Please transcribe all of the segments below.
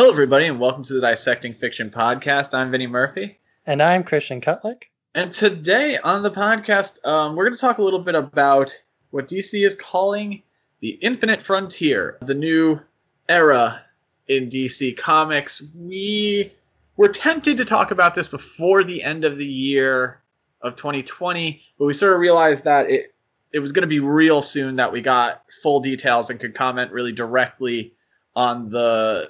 Hello, everybody, and welcome to the Dissecting Fiction podcast. I'm Vinny Murphy. And I'm Christian Kutlick. And today on the podcast, we're going to talk a little bit about what DC is calling the Infinite Frontier, the new era in DC Comics. We were tempted to talk about this before the end of the year of 2020, but we sort of realized that it was going to be real soon that we got full details and could comment really directly on the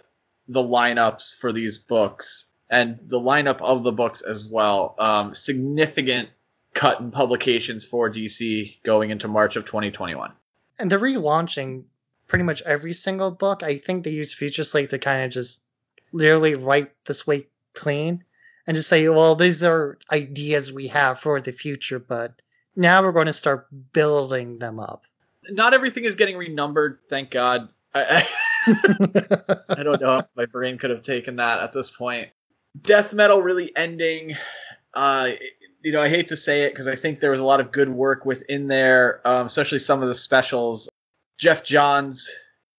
lineups for these books and the lineup of the books as well. Significant cut in publications for DC going into March of 2021. And they're relaunching pretty much every single book. I think they use Future Slate to kind of just literally write this way clean and just say, well, these are ideas we have for the future, but now we're going to start building them up. Not everything is getting renumbered, thank God. I don't know if my brain could have taken that at this point. Death Metal really ending. I hate to say it because I think there was a lot of good work within there, especially some of the specials. Jeff Johns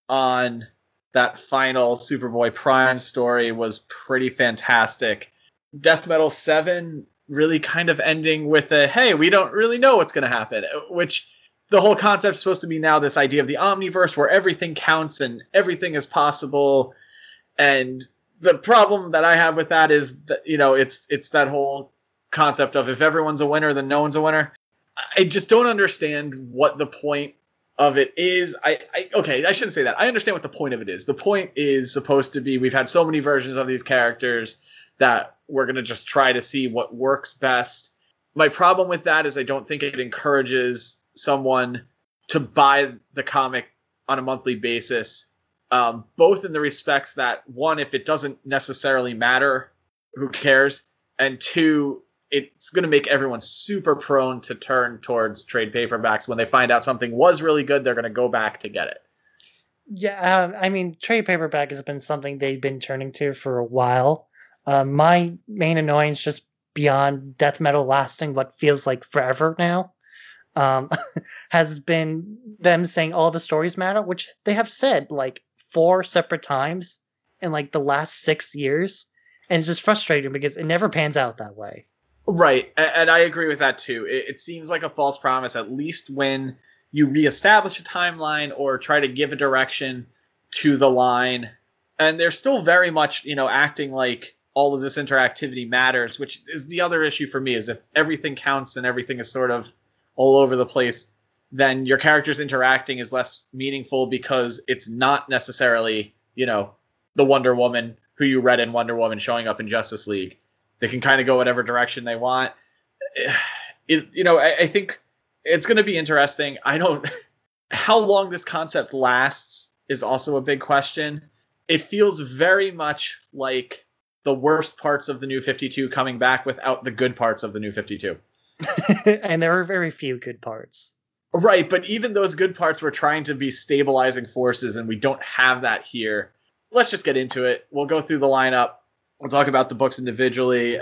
on that final Superboy Prime story was pretty fantastic. Death Metal 7 really kind of ending with a, hey, we don't really know what's going to happen, which the whole concept is supposed to be now this idea of the omniverse where everything counts and everything is possible. And the problem that I have with that is that, it's that whole concept of if everyone's a winner, then no one's a winner. I just don't understand what the point of it is. I shouldn't say that. I understand what the point of it is. The point is supposed to be we've had so many versions of these characters that we're going to just try to see what works best. My problem with that is I don't think it encourages someone to buy the comic on a monthly basis, both in the respects that, one, if it doesn't necessarily matter, who cares? And two, it's going to make everyone super prone to turn towards trade paperbacks. When they find out something was really good, they're going to go back to get it. Yeah, trade paperback has been something they've been turning to for a while. My main annoyance, just beyond Death Metal lasting what feels like forever now, has been them saying all the stories matter, which they have said like 4 separate times in like the last 6 years. And it's just frustrating because it never pans out that way. Right. And I agree with that too. It seems like a false promise, at least when you reestablish a timeline or try to give a direction to the line. And they're still very much, acting like all of this interactivity matters, which is the other issue for me, is if everything counts and everything is sort of all over the place, then your characters interacting is less meaningful because it's not necessarily, the Wonder Woman who you read in Wonder Woman showing up in Justice League. They can kind of go whatever direction they want. I think it's going to be interesting. How long this concept lasts is also a big question. It feels very much like the worst parts of the New 52 coming back without the good parts of the New 52. And there are very few good parts. Right, but even those good parts were trying to be stabilizing forces, and we don't have that here. Let's just get into it. We'll go through the lineup. We'll talk about the books individually.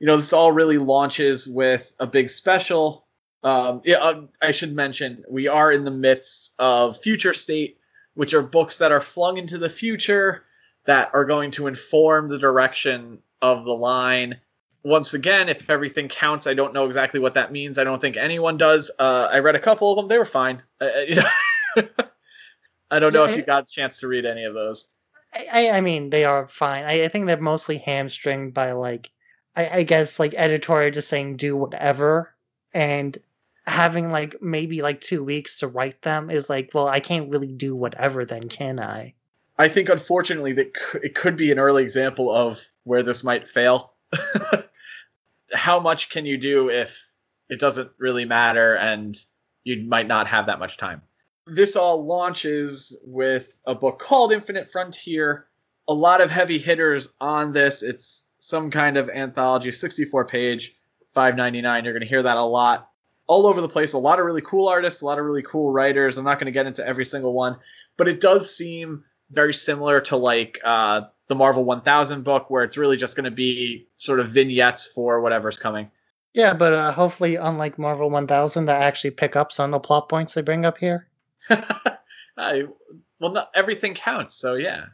This all really launches with a big special. I should mention, we are in the midst of Future State, which are books that are flung into the future that are going to inform the direction of the line. Once again, if everything counts, I don't know exactly what that means. I don't think anyone does. I read a couple of them. They were fine. I don't know if you got a chance to read any of those. They are fine. I think they're mostly hamstringed by, I guess, editorial just saying do whatever. And having, maybe 2 weeks to write them is well, I can't really do whatever then, can I? I think, unfortunately, that it could be an early example of where this might fail. How much can you do if it doesn't really matter and you might not have that much time? This all launches with a book called Infinite Frontier. A lot of heavy hitters on this. It's some kind of anthology, 64-page, $5.99. You're going to hear that a lot. All over the place. A lot of really cool artists, a lot of really cool writers. I'm not going to get into every single one, but it does seem very similar to the Marvel 1000 book, where it's really just going to be sort of vignettes for whatever's coming. Yeah, but hopefully, unlike Marvel 1000, that actually pick up some of the plot points they bring up here. Not everything counts, so yeah.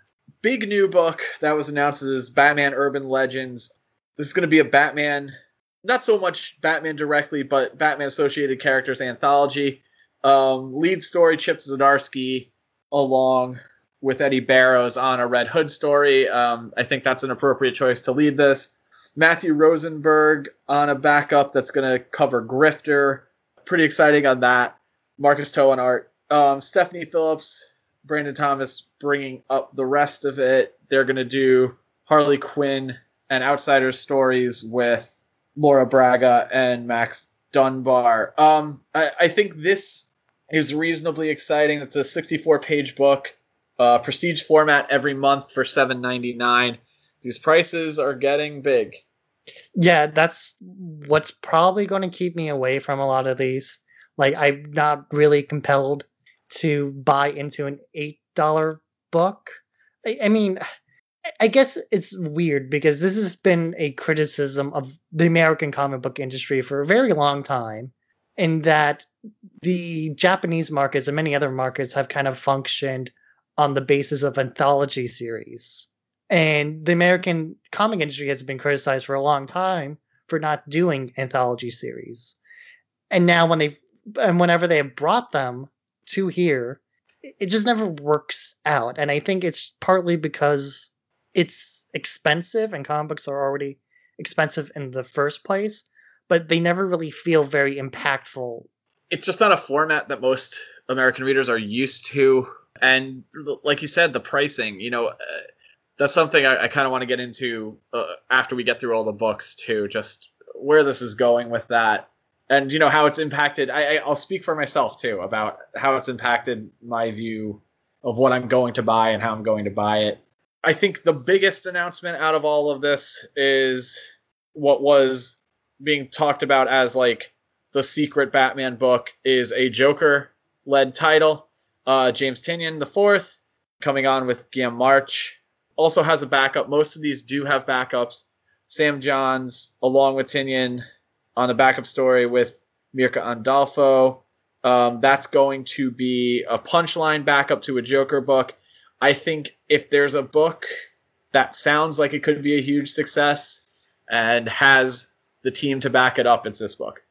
big new book that was announced is Batman Urban Legends. This is going to be a Batman, not so much Batman directly, but Batman associated characters anthology. Lead story, Chip Zdarsky, along with Eddie Barrows on a Red Hood story. I think that's an appropriate choice to lead this. Matthew Rosenberg on a backup that's going to cover Grifter. Pretty exciting on that. Marcus Toe on art. Stephanie Phillips, Brandon Thomas bringing up the rest of it. They're going to do Harley Quinn and Outsiders stories with Laura Braga and Max Dunbar. I think this is reasonably exciting. It's a 64-page book, prestige format every month for $7.99. These prices are getting big. Yeah, that's what's probably going to keep me away from a lot of these. Like, I'm not really compelled to buy into an $8 book. I mean, I guess it's weird because this has been a criticism of the American comic book industry for a very long time, in that the Japanese markets and many other markets have kind of functioned on the basis of anthology series. And the American comic industry has been criticized for a long time for not doing anthology series. And now whenever they have brought them to here, it just never works out. And I think it's partly because it's expensive and comic books are already expensive in the first place, but they never really feel very impactful. It's just not a format that most American readers are used to. And like you said, the pricing, that's something I kind of want to get into after we get through all the books too, just where this is going with that. And, how it's impacted. I'll speak for myself too about how it's impacted my view of what I'm going to buy and how I'm going to buy it. I think the biggest announcement out of all of this is what was being talked about as like the secret Batman book is a Joker-led title. James Tynion IV coming on with Guillaume March. Also has a backup. Most of these do have backups. Sam Johns, along with Tynion, on a backup story with Mirka Andolfo. That's going to be a Punchline backup to a Joker book. I think if there's a book that sounds like it could be a huge success and has the team to back it up, it's this book.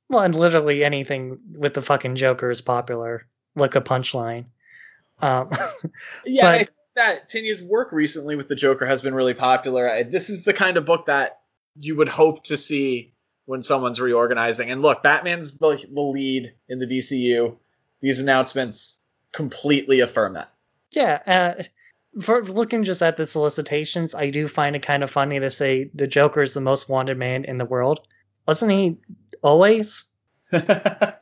Well, and literally anything with the fucking Joker is popular. Like a Punchline. Yeah, but I think that Tynion's work recently with the Joker has been really popular. This is the kind of book that you would hope to see when someone's reorganizing. And look, Batman's the lead in the DCU. These announcements completely affirm that. Yeah, for looking just at the solicitations, I do find it kind of funny to say the Joker is the most wanted man in the world. Wasn't he always? I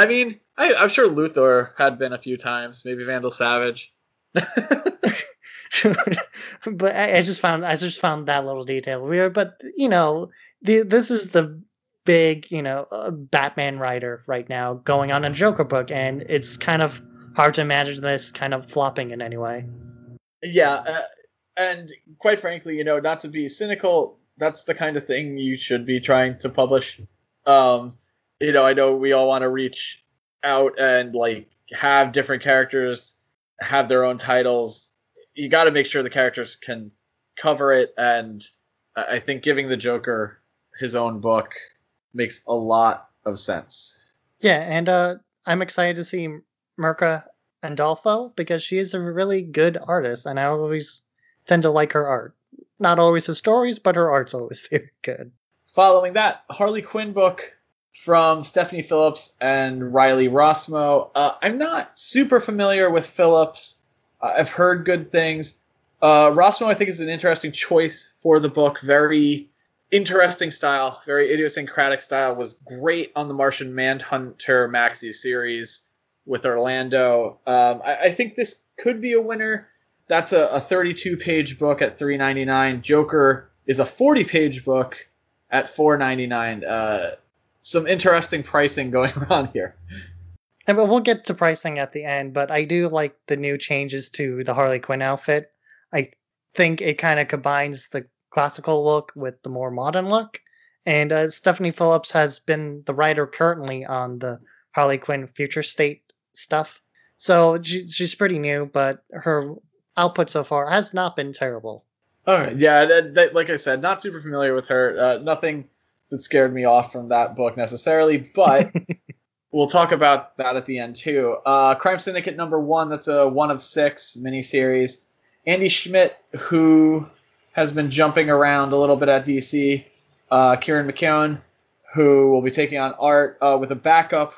mean, I'm sure Luthor had been a few times, maybe Vandal Savage. But I just found that little detail weird. But this is the big Batman writer right now going on a Joker book, and it's kind of hard to imagine this kind of flopping in any way. Yeah, and quite frankly, not to be cynical, that's the kind of thing you should be trying to publish. I know we all want to reach out and have different characters have their own titles. You got to make sure the characters can cover it, and I think giving the Joker his own book makes a lot of sense. Yeah, and I'm excited to see Mirka Andolfo because she is a really good artist, and I always tend to like her art. Not always her stories, but her art's always very good. Following that, Harley Quinn book from Stephanie Phillips and Riley Rossmo. I'm not super familiar with Phillips. I've heard good things. Rossmo, I think, is an interesting choice for the book. Very interesting style, very idiosyncratic style. Was great on the Martian Manhunter maxi series with Orlando. I think this could be a winner. That's a 32-page book at $3.99. Joker is a 40-page book at $4.99. Some interesting pricing going on here. And we'll get to pricing at the end, but I do like the new changes to the Harley Quinn outfit. I think it kind of combines the classical look with the more modern look. And Stephanie Phillips has been the writer currently on the Harley Quinn Future State stuff. So she's pretty new, but her output so far has not been terrible. Okay, yeah, like I said, not super familiar with her. Nothing that scared me off from that book necessarily, but we'll talk about that at the end too. Crime Syndicate #1, that's a 1 of 6 miniseries. Andy Schmidt, who has been jumping around a little bit at DC. Kieran McKeown, who will be taking on art with a backup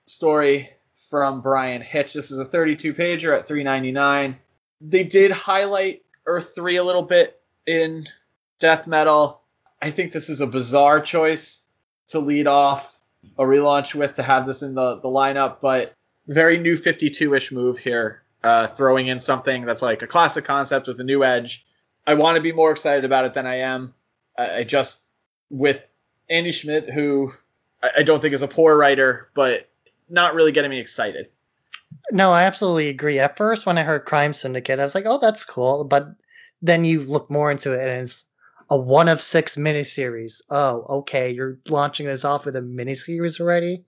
story from Brian Hitch. This is a 32-pager at $3.99. They did highlight Earth 3 a little bit in Death Metal. I think this is a bizarre choice to lead off a relaunch with, to have this in the lineup, but very New 52-ish move here, throwing in something that's like a classic concept with a new edge. I want to be more excited about it than I am. I just, with Andy Schmidt, who I don't think is a poor writer, but not really getting me excited. No, I absolutely agree. At first, when I heard Crime Syndicate, I was like, oh, that's cool. But then you look more into it, and it's a 1 of 6 miniseries. Oh, okay, you're launching this off with a miniseries already?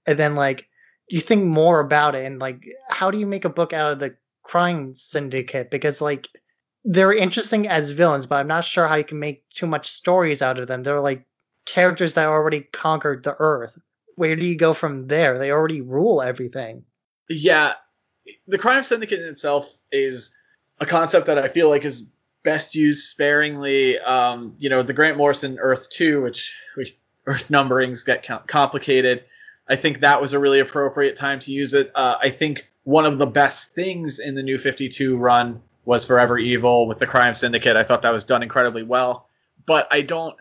And then, like, you think more about it, and, like, how do you make a book out of the Crime Syndicate? Because, like, they're interesting as villains, but I'm not sure how you can make too much stories out of them. They're, like, characters that already conquered the Earth. Where do you go from there? They already rule everything. Yeah, the Crime Syndicate in itself is a concept that I feel like is best used sparingly. The Grant Morrison Earth 2, which Earth numberings get complicated. I think that was a really appropriate time to use it. I think one of the best things in the New 52 run was Forever Evil with the Crime Syndicate. I thought that was done incredibly well. But I don't...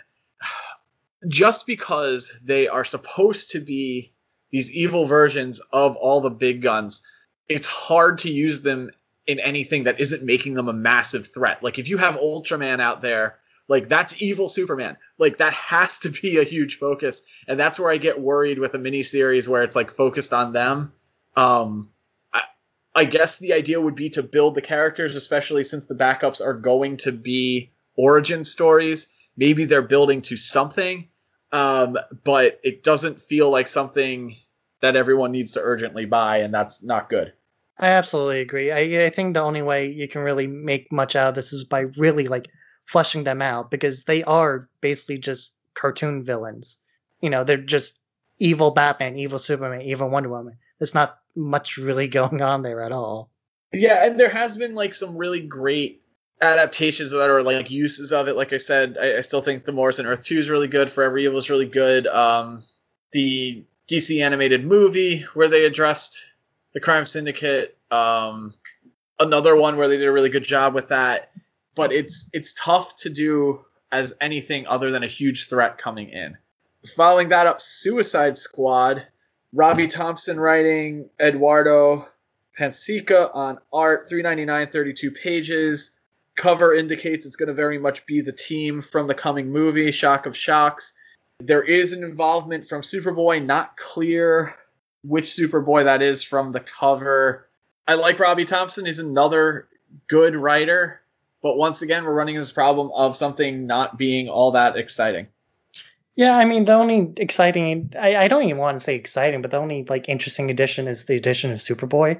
Just because they are supposed to be these evil versions of all the big guns, it's hard to use them in anything that isn't making them a massive threat. Like, if you have Ultraman out there, like, that's evil Superman. Like, that has to be a huge focus. And that's where I get worried with a miniseries where it's, like, focused on them. I guess the idea would be to build the characters, especially since the backups are going to be origin stories. Maybe they're building to something, but it doesn't feel like something that everyone needs to urgently buy, and that's not good. I absolutely agree. I think the only way you can really make much out of this is by really, like, fleshing them out, because they are basically just cartoon villains. They're just evil Batman, evil Superman, evil Wonder Woman. There's not much really going on there at all. Yeah, and there has been, like, some really great adaptations that are, like, uses of it. Like I said, I still think the Morrison Earth 2 is really good. Forever Evil is really good. The DC animated movie where they addressed the Crime Syndicate, another one where they did a really good job with that. But it's tough to do as anything other than a huge threat coming in. Following that up, Suicide Squad. Robbie Thompson writing, Eduardo Pansica on art, $3.99, 32 pages. Cover indicates it's going to very much be the team from the coming movie, Shock of Shocks. There is an involvement from Superboy, not clear which Superboy that is from the cover. I like Robbie Thompson. He's another good writer. But once again, we're running this problem of something not being all that exciting. Yeah, I mean, the only exciting... I don't even want to say exciting, but the only, like, interesting addition is the addition of Superboy.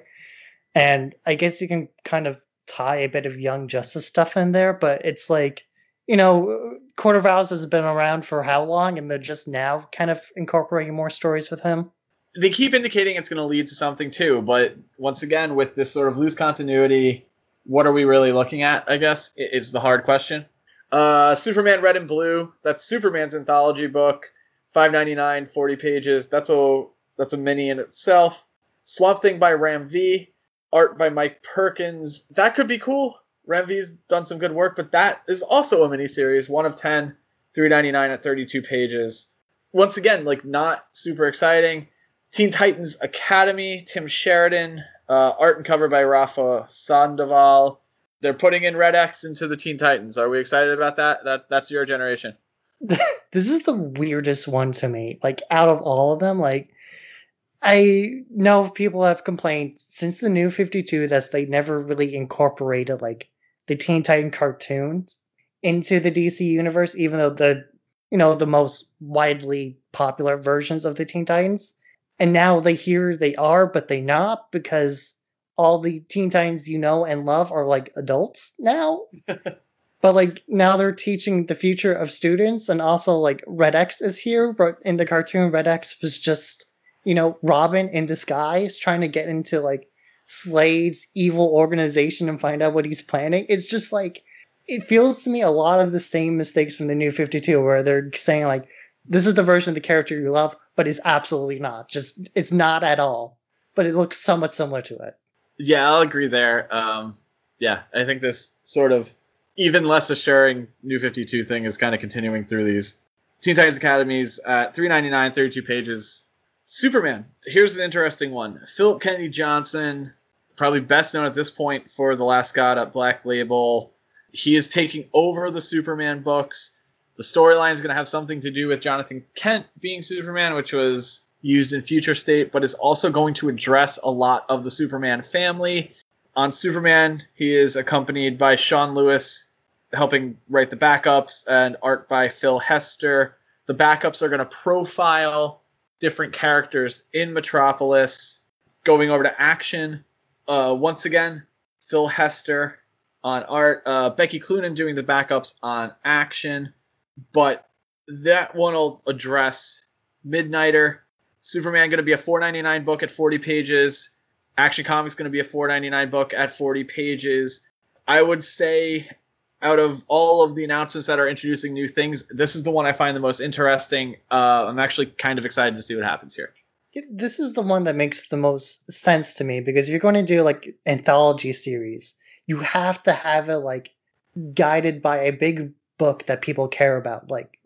And I guess you can kind of tie a bit of Young Justice stuff in there, but it's like, Court of Owls has been around for how long, and they're just now kind of incorporating more stories with him. They keep indicating it's going to lead to something too, but once again, with this sort of loose continuity, what are we really looking at, I guess, is the hard question. Superman Red and Blue, that's Superman's anthology book, $5.99, 40 pages. That's a mini in itself. Swamp Thing by Ram V, art by Mike Perkins. That could be cool. Ram V's done some good work, but that is also a miniseries, 1 of 10, $3.99 at 32 pages. Once again, like, not super exciting. Teen Titans Academy, Tim Sheridan, art and cover by Rafa Sandoval. They're putting in Red X into the Teen Titans. Are we excited about that? That's your generation. This is the weirdest one to me. Like, out of all of them, like, I know people have complained since the New 52 that they never really incorporated, like, the Teen Titan cartoons into the DC universe, even though the most widely popular versions of the Teen Titans. And now they are, but they not, because all the Teen Titans you know and love are like adults now. But like now they're teaching the future of students, and also like Red X is here, but in the cartoon Red X was just, Robin in disguise trying to get into like Slade's evil organization and find out what he's planning. It's just like it feels to me a lot of the same mistakes from the New 52 where they're saying like this is the version of the character you love, but it's absolutely not. Just it's not at all. But it looks somewhat similar to it. Yeah, I'll agree there. Yeah, I think this sort of even less assuring New 52 thing is kind of continuing through these Teen Titans Academies at $3.99, 32 pages. Superman. Here's an interesting one. Philip Kennedy Johnson, probably best known at this point for The Last God at Black Label. He is taking over the Superman books. The storyline is going to have something to do with Jonathan Kent being Superman, which was used in Future State, but is also going to address a lot of the Superman family. On Superman, he is accompanied by Sean Lewis, helping write the backups, and art by Phil Hester. The backups are going to profile different characters in Metropolis. Going over to action, once again, Phil Hester on art, Becky Cloonan doing the backups on action, but that one will address Midnighter. Superman going to be a $4.99 book at 40 pages. Action Comics going to be a $4.99 book at 40 pages. I would say out of all of the announcements that are introducing new things, this is the one I find the most interesting. I'm actually kind of excited to see what happens here. This is the one that makes the most sense to me, because if you're going to do like anthology series, you have to have it like guided by a big book that people care about. Like,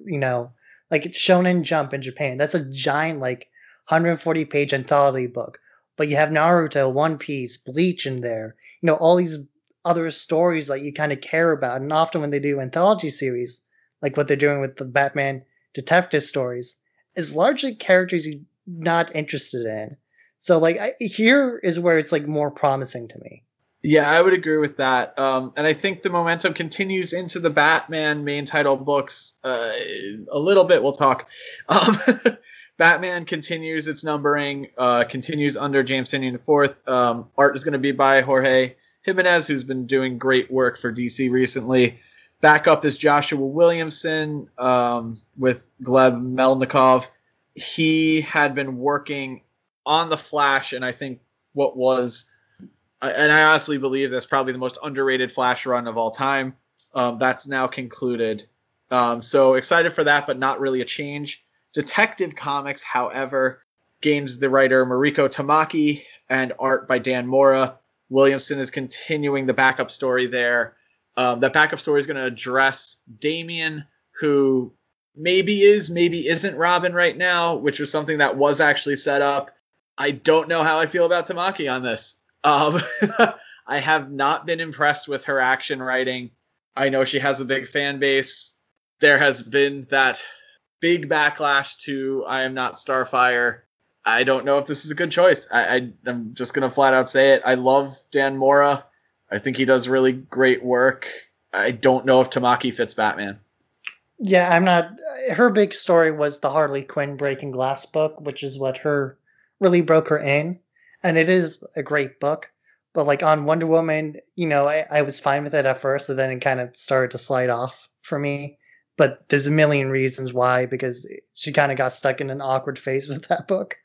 like Shonen Jump in Japan. That's a giant, like 140 page anthology book. But you have Naruto, One Piece, Bleach in there. All these other stories that you kind of care about. And often when they do anthology series, like what they're doing with the Batman detective stories, is largely characters you're not interested in. So like here is where it's like more promising to me. Yeah, I would agree with that. And I think the momentum continues into the Batman main title books a little bit. We'll talk. Batman continues its numbering, continues under James Tynion IV. Art is going to be by Jorge Jimenez, who's been doing great work for DC recently. Backup is Joshua Williamson with Gleb Melnikov. He had been working on The Flash, and I think what was... And I honestly believe that's probably the most underrated Flash run of all time. That's now concluded. So excited for that, but not really a change. Detective Comics, however, gains the writer Mariko Tamaki and art by Dan Mora. Williamson is continuing the backup story there. That backup story is going to address Damian, who maybe is, maybe isn't Robin right now, which was something that was actually set up. I don't know how I feel about Tamaki on this. I have not been impressed with her action writing. I know she has a big fan base. There has been that big backlash to I Am Not Starfire. I don't know if this is a good choice. I'm just going to flat out say it. I love Dan Mora. I think he does really great work. I don't know if Tamaki fits Batman. Yeah, I'm not... Her big story was the Harley Quinn Breaking Glass book, which is what really broke her in. And it is a great book. But like on Wonder Woman, I was fine with it at first, and then it kind of started to slide off for me. But there's a million reasons why, because she kind of got stuck in an awkward phase with that book.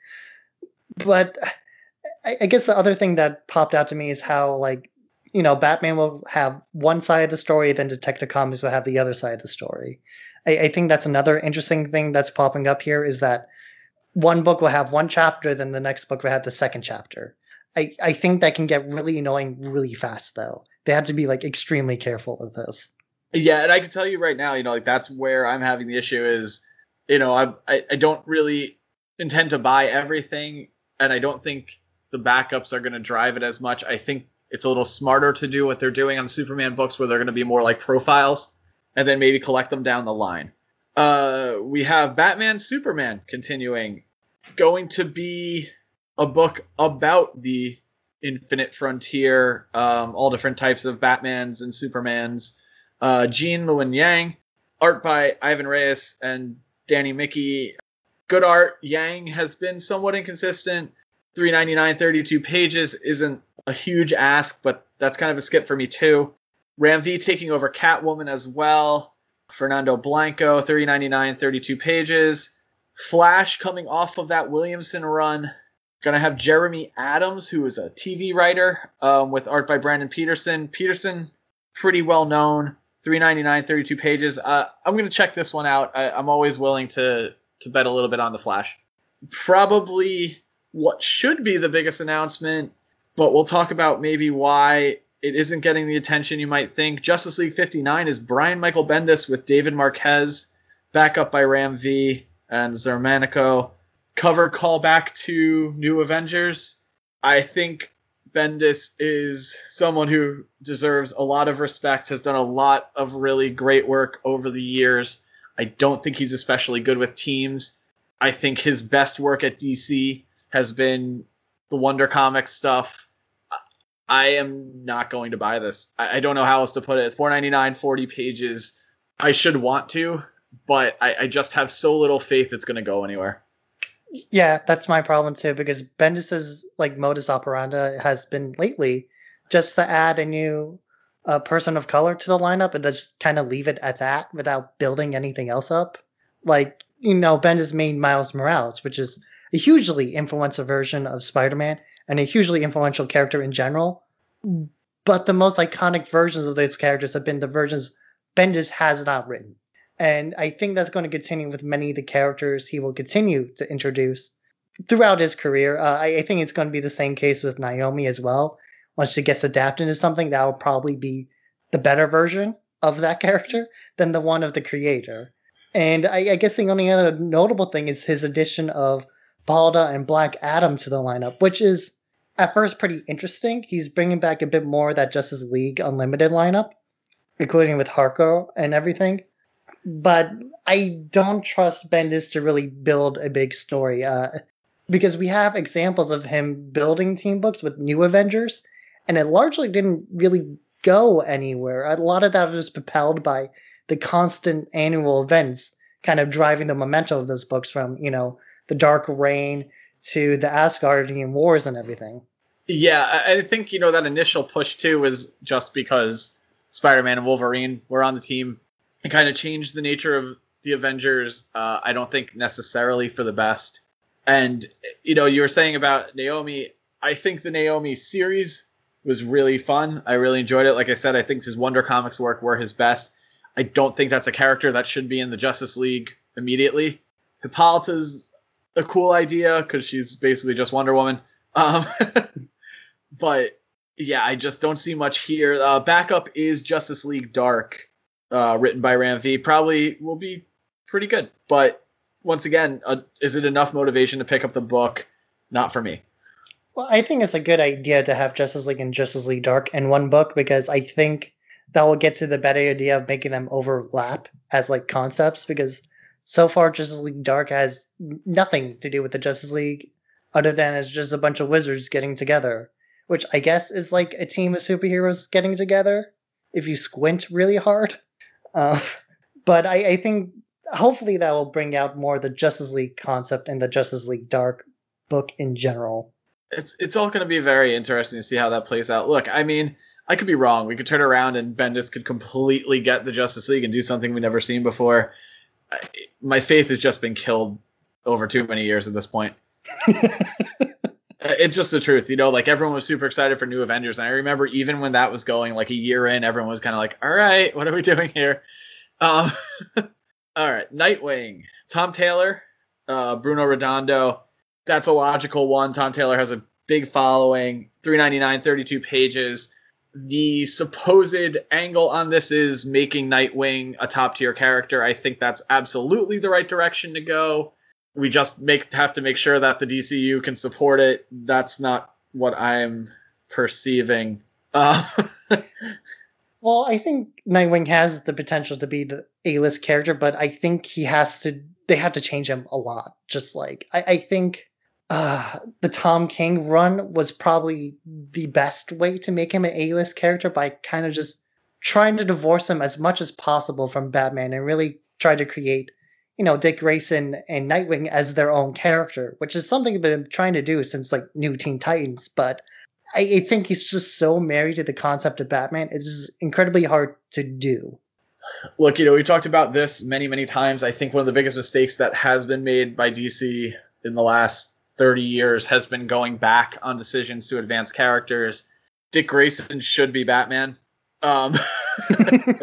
But I guess the other thing that popped out to me is how, like, Batman will have one side of the story, then Detective Comics will have the other side of the story. I think that's another interesting thing that's popping up here, is that one book will have one chapter, then the next book will have the second chapter. I think that can get really annoying really fast, though. They have to be, like, extremely careful with this. Yeah, and I can tell you right now, like that's where I'm having the issue is, I don't really intend to buy everything, and I don't think the backups are going to drive it as much. I think it's a little smarter to do what they're doing on Superman books, where they're going to be more like profiles, and then maybe collect them down the line. We have Batman Superman continuing, going to be a book about the Infinite Frontier, all different types of Batmans and Supermans. Jean Lewin Yang, art by Ivan Reyes and Danny Mickey. Good art. Yang has been somewhat inconsistent. $3.99, 32 pages isn't a huge ask, but that's kind of a skip for me too. Ram V taking over Catwoman as well. Fernando Blanco, $3.99, 32 pages. Flash coming off of that Williamson run. Gonna have Jeremy Adams, who is a TV writer, with art by Brandon Peterson. Peterson, pretty well known. $3.99, 32 pages. I'm gonna check this one out. I'm always willing to bet a little bit on the Flash. Probably what should be the biggest announcement, but we'll talk about maybe why it isn't getting the attention you might think. Justice League 59 is Brian Michael Bendis with David Marquez, back up by Ram V and Zermanico. Cover callback to New Avengers. I think Bendis is someone who deserves a lot of respect, has done a lot of really great work over the years. I don't think he's especially good with teams. I think his best work at DC has been the Wonder Comics stuff. I am not going to buy this. I don't know how else to put it. It's $4.99, 40 pages. I should want to, but I just have so little faith it's going to go anywhere. Yeah, that's my problem too, because Bendis's modus operandi has been lately just to add a new person of color to the lineup and just kind of leave it at that without building anything else up. Bendis made Miles Morales, which is a hugely influential version of Spider-Man and a hugely influential character in general. But the most iconic versions of those characters have been the versions Bendis has not written. And I think that's going to continue with many of the characters he will continue to introduce throughout his career. I think it's going to be the same case with Naomi as well. Once she gets adapted into something, that will probably be the better version of that character than the one of the creator. And I guess the only other notable thing is his addition of Balda and Black Adam to the lineup, which is at first pretty interesting. He's bringing back a bit more of that Justice League Unlimited lineup, including with Harco and everything. But I don't trust Bendis to really build a big story because we have examples of him building team books with New Avengers, and it largely didn't really go anywhere. A lot of that was propelled by the constant annual events kind of driving the momentum of those books from, the Dark Reign to the Asgardian Wars and everything. Yeah, I think, that initial push too was just because Spider-Man and Wolverine were on the team. It kind of changed the nature of the Avengers. I don't think necessarily for the best. And, you were saying about Naomi. I think the Naomi series was really fun. I really enjoyed it. Like I said, I think his Wonder Comics work were his best. I don't think that's a character that should be in the Justice League immediately. Hippolyta's a cool idea because she's basically just Wonder Woman. But, yeah, I just don't see much here. Backup is Justice League Dark. Written by Ram V, probably will be pretty good. But once again, is it enough motivation to pick up the book? Not for me. Well, I think it's a good idea to have Justice League and Justice League Dark in one book because I think that will get to the better idea of making them overlap as concepts, because so far Justice League Dark has nothing to do with the Justice League other than it's just a bunch of wizards getting together, which I guess is a team of superheroes getting together if you squint really hard. But I think hopefully that will bring out more of the Justice League concept and the Justice League Dark book in general. It's all going to be very interesting to see how that plays out. Look, I mean, I could be wrong. We could turn around and Bendis could completely get the Justice League and do something we've never seen before. My faith has just been killed over too many years at this point. It's just the truth, everyone was super excited for New Avengers. And I remember even when that was going a year in, everyone was kind of all right, what are we doing here? All right. Nightwing, Tom Taylor, Bruno Redondo. That's a logical one. Tom Taylor has a big following, $3.99, 32 pages. The supposed angle on this is making Nightwing a top tier character. I think that's absolutely the right direction to go. We just have to make sure that the DCU can support it. That's not what I'm perceiving. Well, I think Nightwing has the potential to be the A-list character, but I think they have to change him a lot. Just I think the Tom King run was probably the best way to make him an A-list character by kind of just trying to divorce him as much as possible from Batman and really try to create Dick Grayson and Nightwing as their own character, which is something they've been trying to do since like New Teen Titans. But I think he's just so married to the concept of Batman. It's just incredibly hard to do. Look, we've talked about this many, many times. I think one of the biggest mistakes that has been made by DC in the last 30 years has been going back on decisions to advance characters. Dick Grayson should be Batman. I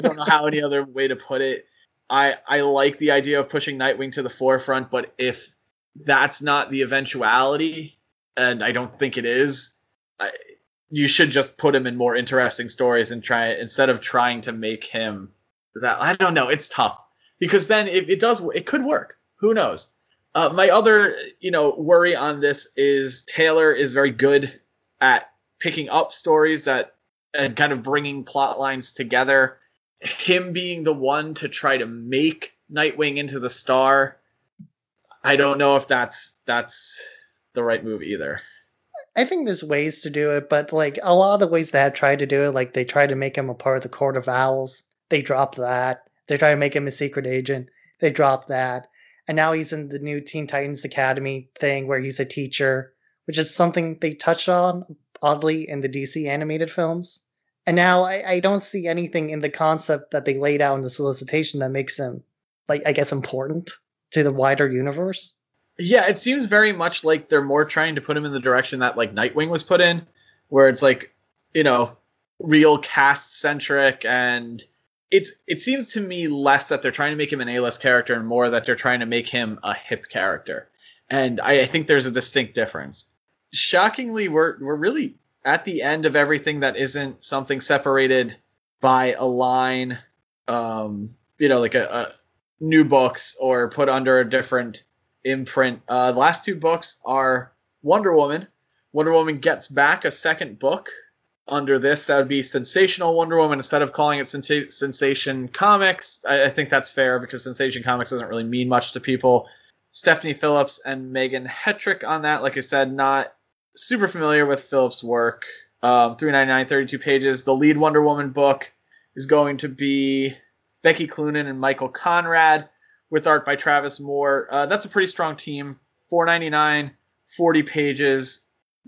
don't know how any other way to put it. I like the idea of pushing Nightwing to the forefront, but if that's not the eventuality, and I don't think it is, you should just put him in more interesting stories and instead of trying to make him that. I don't know. It's tough because then it could work. Who knows? My other, worry on this is Taylor is very good at picking up stories and kind of bringing plot lines together. Him being the one to try to make Nightwing into the star, I don't know if that's the right move either. I think there's ways to do it, but like a lot of the ways they have tried to do it, like they try to make him a part of the Court of Owls, they dropped that. They try to make him a secret agent, they dropped that. And now he's in the new Teen Titans Academy thing where he's a teacher, which is something they touched on, oddly, in the DC animated films. And now I don't see anything in the concept that they laid out in the solicitation that makes him, like, I guess, important to the wider universe. Yeah, it seems very much like they're more trying to put him in the direction that, like, Nightwing was put in, where it's, like, real cast-centric, and it seems to me less that they're trying to make him an A-list character and more that they're trying to make him a hip character. And I think there's a distinct difference. Shockingly, we're really at the end of everything that isn't something separated by a line, like a new books or put under a different imprint. The last two books are Wonder Woman. Wonder Woman gets back a second book under this. That would be Sensational Wonder Woman instead of calling it Sensation Comics. I think that's fair because Sensation Comics doesn't really mean much to people. Stephanie Phillips and Megan Hetrick on that. Like I said, not super familiar with Phillips' work. $3.99, 32 pages. The lead Wonder Woman book is going to be Becky Cloonan and Michael Conrad with art by Travis Moore. That's a pretty strong team. $4.99, 40 pages.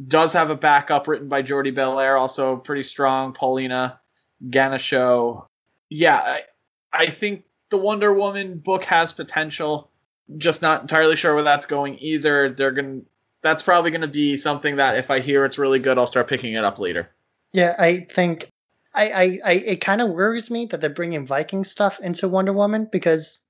Does have a backup written by Jordi Belair, also pretty strong. Paulina Ganesho. Yeah, I think the Wonder Woman book has potential. Just not entirely sure where that's going either. That's probably going to be something that if I hear it's really good, I'll start picking it up later. Yeah, I think it kind of worries me that they're bringing Viking stuff into Wonder Woman because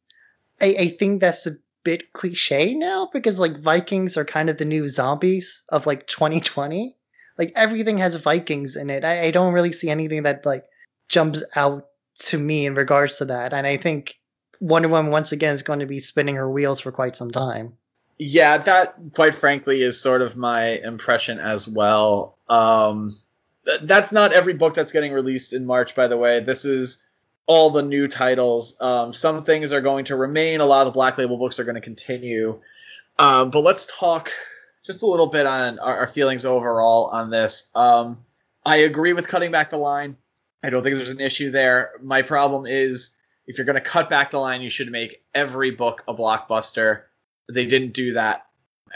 I think that's a bit cliche now because like Vikings are kind of the new zombies of like 2020. Like everything has Vikings in it. I don't really see anything that like jumps out to me in regards to that. And I think Wonder Woman once again is going to be spinning her wheels for quite some time. Yeah, that, quite frankly, is sort of my impression as well. That's not every book that's getting released in March, by the way. This is all the new titles. Some things are going to remain. A lot of the Black Label books are going to continue. But let's talk just a little bit on our feelings overall on this. I agree with cutting back the line. I don't think there's an issue there. My problem is if you're going to cut back the line, you should make every book a blockbuster. They didn't do that,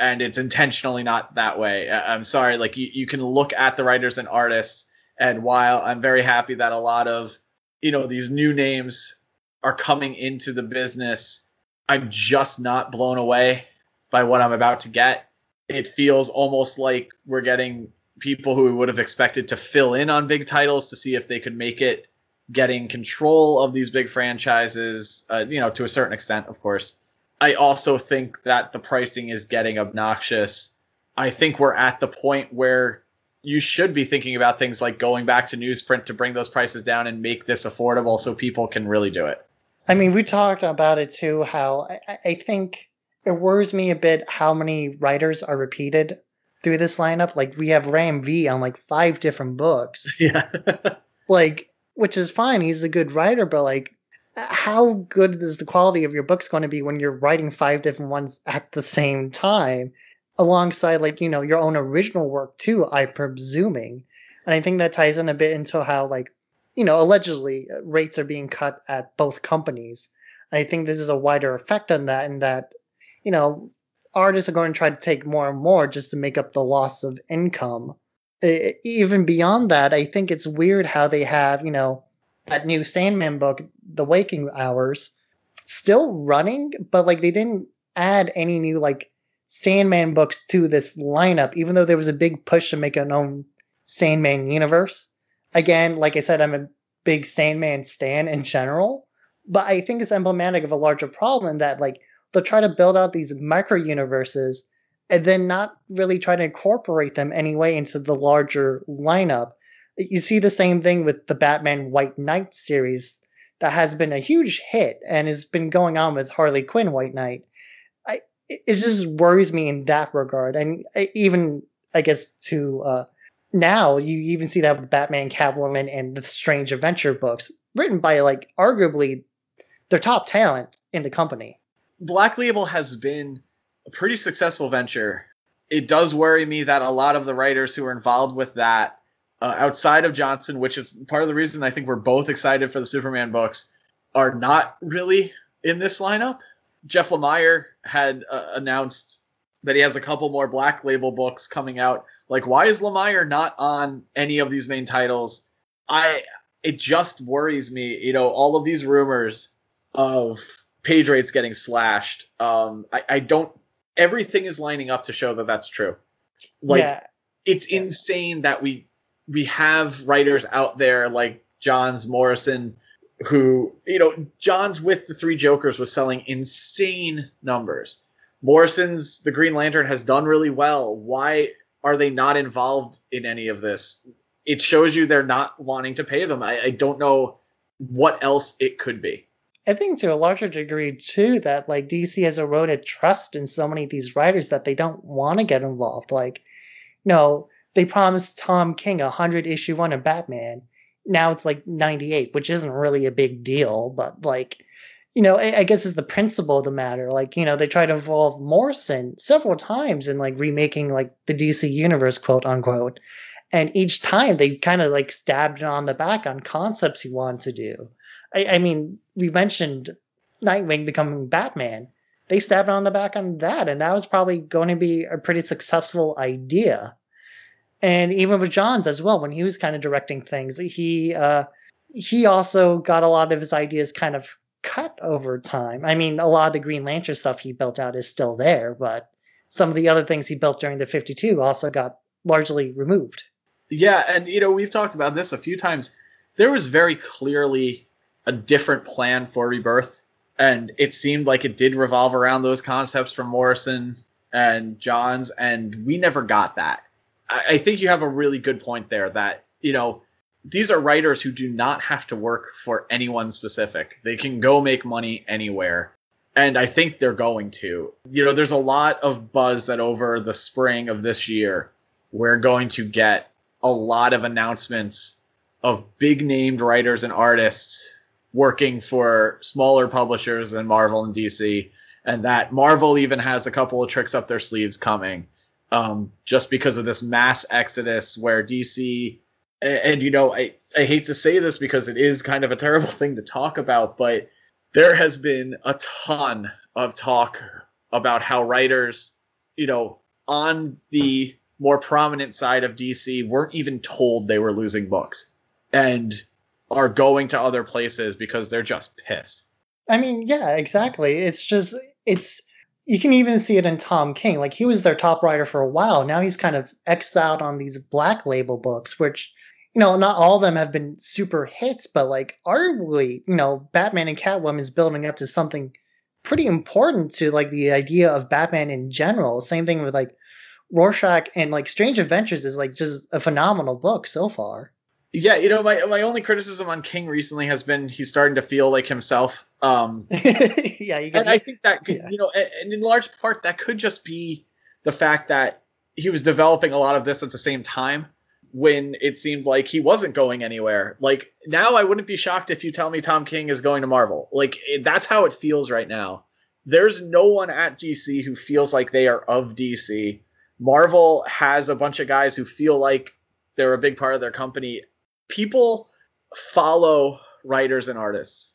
and it's intentionally not that way. I'm sorry. Like you can look at the writers and artists, and while I'm very happy that a lot of these new names are coming into the business, I'm just not blown away by what I'm about to get. It feels almost like we're getting people who we would have expected to fill in on big titles to see if they could make it, getting control of these big franchises, to a certain extent, of course. I also think that the pricing is getting obnoxious. I think we're at the point where you should be thinking about things like going back to newsprint to bring those prices down and make this affordable so people can really do it. I mean, we talked about it too, how I think it worries me a bit how many writers are repeated through this lineup. Like, we have Ram V on like 5 different books. Yeah. Like, which is fine. He's a good writer, but like, how good is the quality of your books going to be when you're writing 5 different ones at the same time? Alongside, like, your own original work too, I'm presuming. And I think that ties in a bit into how, like, allegedly rates are being cut at both companies. I think this is a wider effect on that, in that, you know, artists are going to try to take more and more just to make up the loss of income. Even beyond that, I think it's weird how they have, that new Sandman book, The Waking Hours, still running, but like they didn't add any new like Sandman books to this lineup, even though there was a big push to make an own Sandman universe. Again, like I said, I'm a big Sandman stan in general, but I think it's emblematic of a larger problem in that like they'll try to build out these micro universes and then not really try to incorporate them anyway into the larger lineup. You see the same thing with the Batman White Knight series that has been a huge hit and has been going on with Harley Quinn White Knight. It just worries me in that regard. And even, I guess, to now, you even see that with Batman, Catwoman, and the Strange Adventure books, written by, like, arguably their top talent in the company. Black Label has been a pretty successful venture. It does worry me that a lot of the writers who are involved with that, outside of Johnson, which is part of the reason I think we're both excited for the Superman books, are not really in this lineup. Jeff Lemire had announced that he has a couple more Black Label books coming out. Like, why is Lemire not on any of these main titles? It just worries me, all of these rumors of page rates getting slashed. I don't. Everything is lining up to show that that's true. Like, yeah. It's insane that we have writers out there like Johns Morrison, who, Johns with the Three Jokers was selling insane numbers. Morrison's The Green Lantern has done really well. Why are they not involved in any of this? It shows you they're not wanting to pay them. I don't know what else it could be. I think to a larger degree, too, that like DC has eroded trust in so many of these writers that they don't want to get involved. Like, they promised Tom King 100-issue run of Batman. Now it's like 98, which isn't really a big deal, but like, I guess it's the principle of the matter. Like, they try to involve Morrison several times in like remaking like the DC universe, quote unquote. And each time they kind of like stabbed it on the back on concepts he wanted to do. I mean, we mentioned Nightwing becoming Batman. They stabbed on the back on that, and that was probably going to be a pretty successful idea. And even with Johns as well, when he was kind of directing things, he also got a lot of his ideas kind of cut over time. I mean, a lot of the Green Lantern stuff he built out is still there, but some of the other things he built during the 52 also got largely removed. Yeah, and we've talked about this a few times. There was very clearly a different plan for Rebirth, and it seemed like it did revolve around those concepts from Morrison and Johns, and we never got that. I think you have a really good point there that, these are writers who do not have to work for anyone specific. They can go make money anywhere. And I think they're going to. There's a lot of buzz that over the spring of this year, we're going to get a lot of announcements of big named writers and artists working for smaller publishers than Marvel and DC. And that Marvel even has a couple of tricks up their sleeves coming. Just because of this mass exodus where DC, and I hate to say this because it is kind of a terrible thing to talk about, but there has been a ton of talk about how writers, on the more prominent side of DC weren't even told they were losing books and are going to other places because they're just pissed. I mean, yeah, exactly. It's you can even see it in Tom King. Like, he was their top writer for a while. Now he's kind of exiled on these Black Label books, which, not all of them have been super hits, but like arguably, Batman and Catwoman is building up to something pretty important to like the idea of Batman in general. Same thing with like Rorschach, and like Strange Adventures is like just a phenomenal book so far. Yeah, my only criticism on King recently has been he's starting to feel like himself. Yeah, I think that and in large part that could just be the fact that he was developing a lot of this at the same time when it seemed like he wasn't going anywhere. Like, now I wouldn't be shocked if you tell me Tom King is going to Marvel. Like, that's how it feels right now. There's no one at DC who feels like they are of DC. Marvel has a bunch of guys who feel like they're a big part of their company. People follow writers and artists.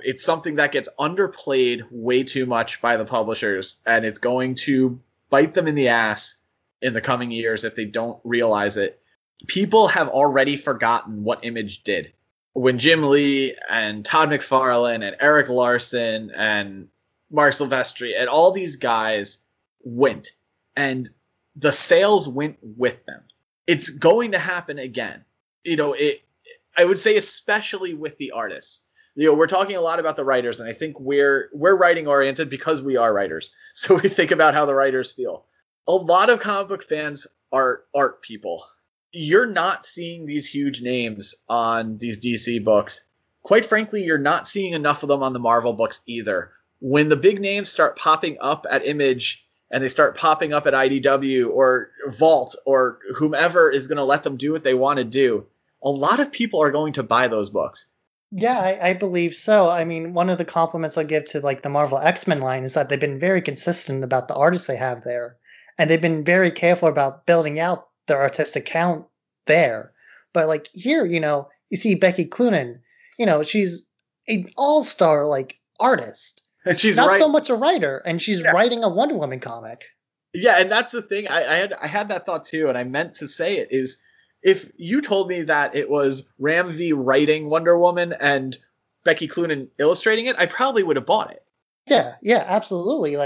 It's something that gets underplayed way too much by the publishers, and it's going to bite them in the ass in the coming years if they don't realize it. People have already forgotten what Image did when Jim Lee and Todd McFarlane and Eric Larson and Mark Silvestri and all these guys went, and the sales went with them. It's going to happen again. I would say especially with the artists. We're talking a lot about the writers, and I think we're writing oriented because we are writers. So we think about how the writers feel. A lot of comic book fans are art people. You're not seeing these huge names on these DC books. Quite frankly, you're not seeing enough of them on the Marvel books either. When the big names start popping up at Image and they start popping up at IDW or Vault or whomever is going to let them do what they want to do, a lot of people are going to buy those books. Yeah, I believe so. I mean, one of the compliments I give to like the Marvel X-Men line is that they've been very consistent about the artists they have there. And they've been very careful about building out their artistic count there. But like here, you see Becky Cloonan, she's an all-star like artist. And she's not so much a writer, and she's Yeah. writing a Wonder Woman comic. Yeah, and that's the thing. I had that thought too, and I meant to say it is if you told me that it was Ram V writing Wonder Woman and Becky Cloonan illustrating it, I probably would have bought it. Yeah, absolutely.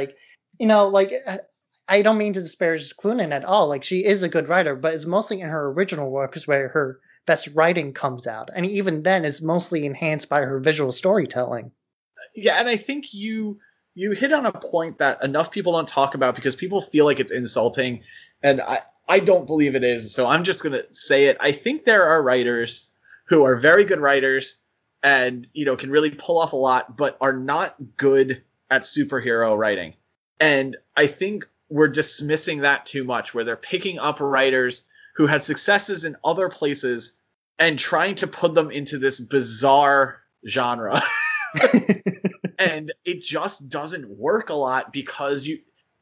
I don't mean to disparage Cloonan at all. Like, she is a good writer, but it's mostly in her original works where her best writing comes out. And even then, it's mostly enhanced by her visual storytelling. Yeah, and I think you hit on a point that enough people don't talk about because people feel like it's insulting, and I don't believe it is, so I'm just going to say it. I think there are writers who are very good writers and, can really pull off a lot, but are not good at superhero writing. And I think we're dismissing that too much, where they're picking up writers who had successes in other places and trying to put them into this bizarre genre. And it just doesn't work a lot because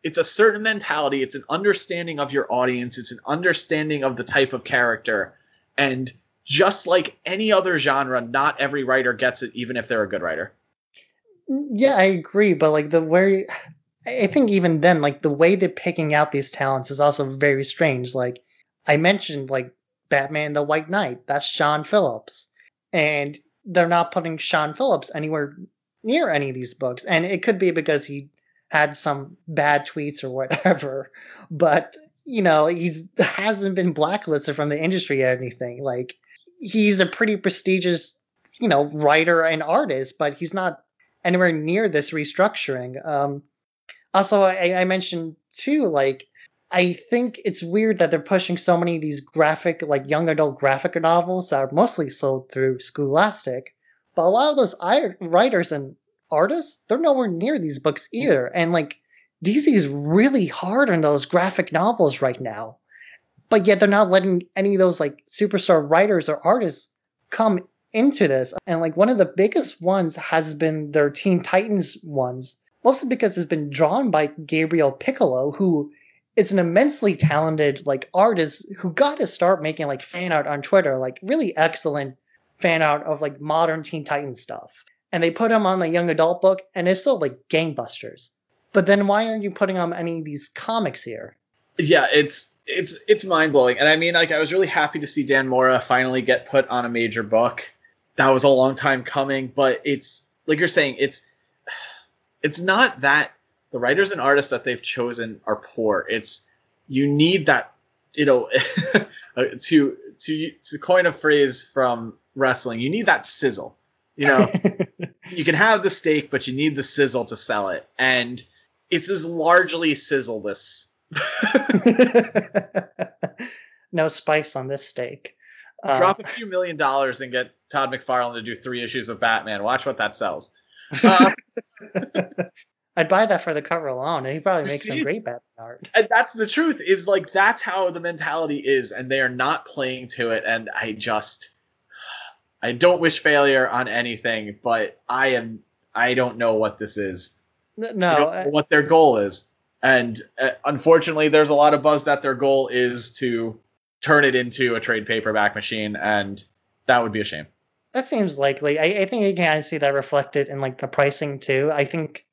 it's a certain mentality. It's an understanding of your audience. It's an understanding of the type of character. And just like any other genre, not every writer gets it, even if they're a good writer. Yeah, I agree. But I think even then, like the way they're picking out these talents is also very strange. Like I mentioned, like Batman the White Knight, that's Sean Phillips. And they're not putting Sean Phillips anywhere near any of these books. And it could be because he had some bad tweets or whatever. But, he hasn't been blacklisted from the industry or anything. Like, he's a pretty prestigious, writer and artist, but he's not anywhere near this restructuring. Also, I mentioned too, like, I think it's weird that they're pushing so many of these graphic, like young adult graphic novels that are mostly sold through Scholastic. But a lot of those writers and artists, they're nowhere near these books either. And like DC is really hard on those graphic novels right now. But yet they're not letting any of those like superstar writers or artists come into this. And like one of the biggest ones has been their Teen Titans ones, mostly because it's been drawn by Gabriel Piccolo, who is an immensely talented like artist who got to start making like fan art on Twitter, like really excellent fan art of like modern Teen Titans stuff. And they put him on the young adult book, and it's still like gangbusters. But then why aren't you putting on any of these comics here? Yeah, it's mind blowing. And I mean, like, I was really happy to see Dan Mora finally get put on a major book. That was a long time coming, but it's like you're saying, it's not that the writers and artists that they've chosen are poor. It's you need that, to coin a phrase from wrestling, you need that sizzle. You can have the steak, but you need the sizzle to sell it. And it's as largely sizzleless. No spice on this steak. Drop a few $1 million and get Todd McFarlane to do 3 issues of Batman. Watch what that sells. I'd buy that for the cover alone. He probably makes some great Batman art. And that's the truth, is like that's how the mentality is, and they are not playing to it. And I don't wish failure on anything, but I don't know what this is. No, I don't know what their goal is. And unfortunately, there's a lot of buzz that their goal is to turn it into a trade paperback machine, and that would be a shame. That seems likely. I think you can kind of see that reflected in like the pricing too. I think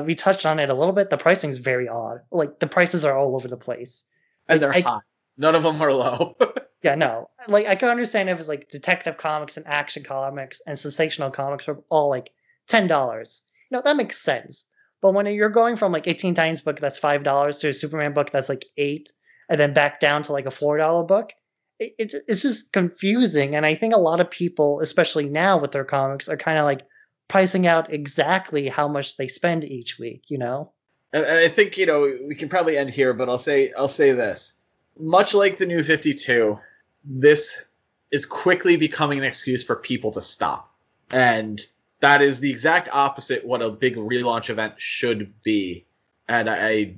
we touched on it a little bit. The pricing is very odd. Like the prices are all over the place. And Like they're high. None of them are low. yeah, no. Like I can understand if it's like Detective Comics and Action Comics and Sensational Comics are all like $10. That makes sense. But when you're going from like 18 Titans book that's $5 to a Superman book that's like $8, and then back down to like a $4 book, it's just confusing. And I think a lot of people, especially now with their comics, are kind of like pricing out exactly how much they spend each week. And I think we can probably end here, but I'll say this: much like the New 52, this is quickly becoming an excuse for people to stop, and that is the exact opposite what a big relaunch event should be. And I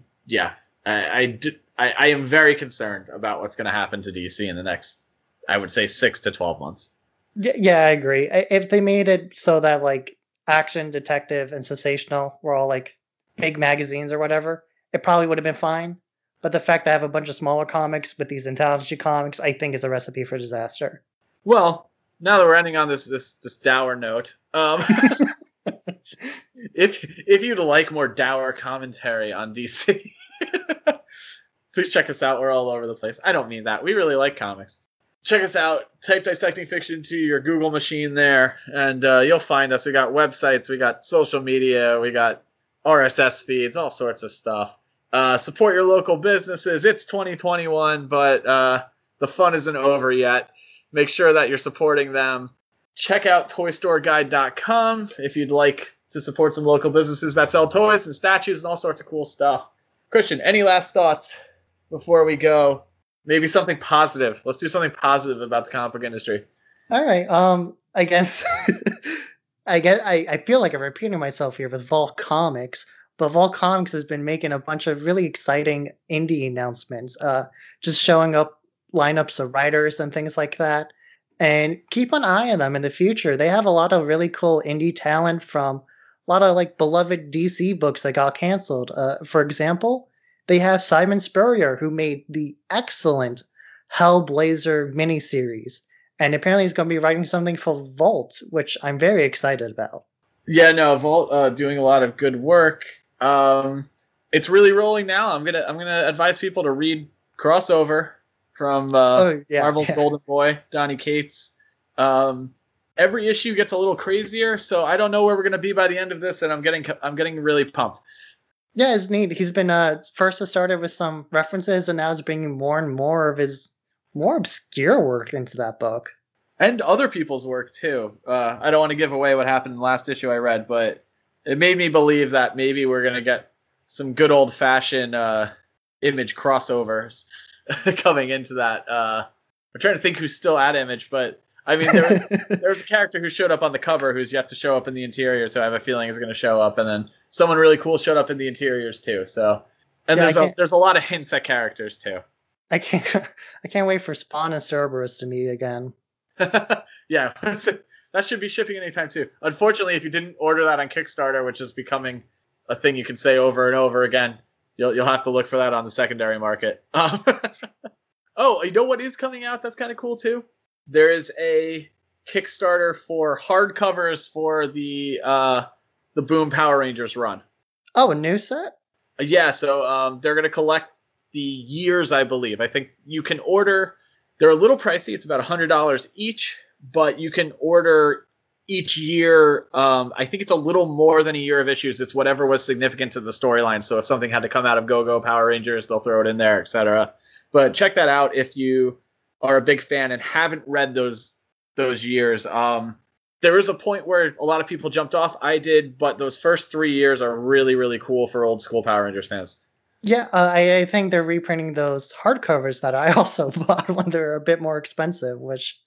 am very concerned about what's going to happen to DC in the next, I would say, 6 to 12 months. Yeah, I agree. If they made it so that like Action, Detective, and Sensational were all like big magazines or whatever, it probably would have been fine. But the fact that I have a bunch of smaller comics with these anthology comics, I think is a recipe for disaster. Well, now that we're ending on this dour note, if you'd like more dour commentary on DC, please check us out. We're all over the place. I don't mean that. We really like comics. Check us out. Type Dissecting Fiction to your Google machine there, and you'll find us. We got websites. We got social media. We got RSS feeds, all sorts of stuff. Support your local businesses. It's 2021, but the fun isn't over yet. Make sure that you're supporting them. Check out ToyStoreGuide.com if you'd like to support some local businesses that sell toys and statues and all sorts of cool stuff. Christian, any last thoughts before we go? Maybe something positive. Let's do something positive about the comic book industry. All right. I guess I feel like I'm repeating myself here with Vault Comics, but Vault Comics has been making a bunch of really exciting indie announcements, just showing up lineups of writers and things like that. And keep an eye on them in the future. They have a lot of really cool indie talent from a lot of like beloved DC books that got canceled. For example, they have Simon Spurrier, who made the excellent Hellblazer miniseries. And apparently he's going to be writing something for Vault, which I'm very excited about. Yeah, no, Vault doing a lot of good work. It's really rolling now. I'm gonna advise people to read Crossover from Marvel's Golden Boy, Donny Cates. Every issue gets a little crazier, so I don't know where we're gonna be by the end of this, and I'm getting really pumped. Yeah, it's neat. He's been first started with some references, and now he's bringing more and more of his more obscure work into that book. And other people's work, too. I don't want to give away what happened in the last issue I read, but it made me believe that maybe we're going to get some good old-fashioned Image crossovers coming into that. I'm trying to think who's still at Image, but I mean, there's a character who showed up on the cover who's yet to show up in the interior, so I have a feeling is going to show up, and then someone really cool showed up in the interiors, too. So, and there's a lot of hints at characters, too. I can't wait for Spawn and Cerberus to meet again. Yeah, that should be shipping anytime too. Unfortunately, if you didn't order that on Kickstarter, which is becoming a thing you can say over and over again, you'll have to look for that on the secondary market. Oh, you know what is coming out? That's kind of cool too. There is a Kickstarter for hardcovers for the Boom Power Rangers run. Oh, a new set? Yeah, so they're going to collect the years, I believe. I think you can order. They're a little pricey. It's about $100 each, but you can order each year. I think it's a little more than a year of issues. It's whatever was significant to the storyline. So if something had to come out of Go-Go Power Rangers, they'll throw it in there, etc. But check that out if you are a big fan and haven't read those years. There is a point where a lot of people jumped off. I did, but those first 3 years are really, really cool for old school Power Rangers fans. Yeah, I think they're reprinting those hardcovers that I also bought when they're a bit more expensive, which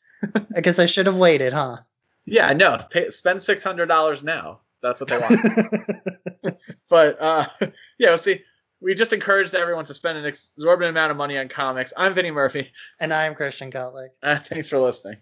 I guess I should have waited, huh? Yeah, no, spend $600 now. That's what they want. But yeah, we'll see. We just encouraged everyone to spend an exorbitant amount of money on comics. I'm Vinny Murphy. And I'm Christian Kotlik. Thanks for listening.